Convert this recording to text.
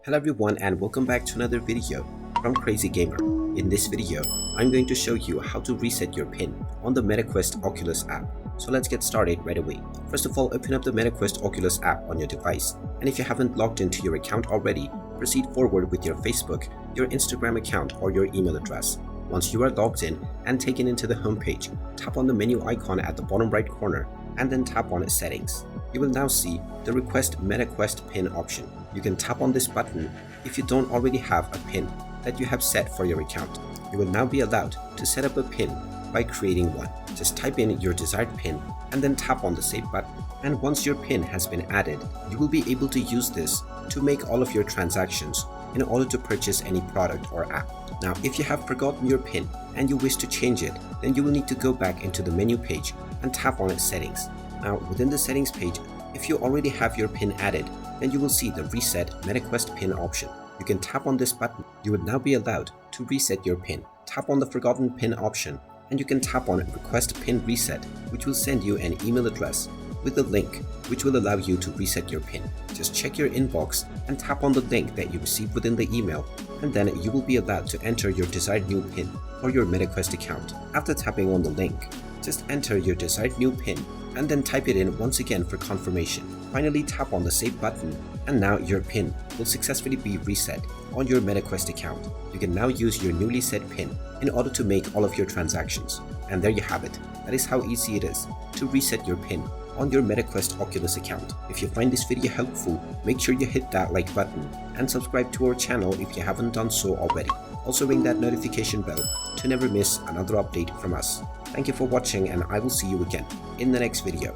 Hello everyone and welcome back to another video from Crazy Gamer. In this video, I'm going to show you how to reset your PIN on the Meta Quest Oculus app. So let's get started right away. First of all, open up the Meta Quest Oculus app on your device, and if you haven't logged into your account already, proceed forward with your Facebook, your Instagram account or your email address. Once you are logged in and taken into the home page, tap on the menu icon at the bottom right corner and then tap on Settings. You will now see the Request Meta Quest PIN option. You can tap on this button if you don't already have a PIN that you have set for your account. You will now be allowed to set up a PIN by creating one. Just type in your desired PIN and then tap on the Save button. And once your PIN has been added, you will be able to use this to make all of your transactions in order to purchase any product or app. Now, if you have forgotten your PIN and you wish to change it, then you will need to go back into the menu page and tap on Settings. Now, within the Settings page, if you already have your PIN added, then you will see the Reset Meta Quest PIN option. You can tap on this button. You would now be allowed to reset your PIN. Tap on the Forgotten PIN option, and you can tap on Request PIN Reset, which will send you an email address with a link which will allow you to reset your PIN. Just check your inbox and tap on the link that you received within the email, and then you will be allowed to enter your desired new PIN for your Meta Quest account. After tapping on the link, just enter your desired new PIN and then type it in once again for confirmation. Finally, tap on the Save button, and now your PIN will successfully be reset on your Meta Quest account. You can now use your newly set PIN in order to make all of your transactions. And there you have it. That is how easy it is to reset your PIN on your Meta Quest Oculus account. If you find this video helpful, make sure you hit that like button and subscribe to our channel if you haven't done so already. Also ring that notification bell to never miss another update from us. Thank you for watching, and I will see you again in the next video.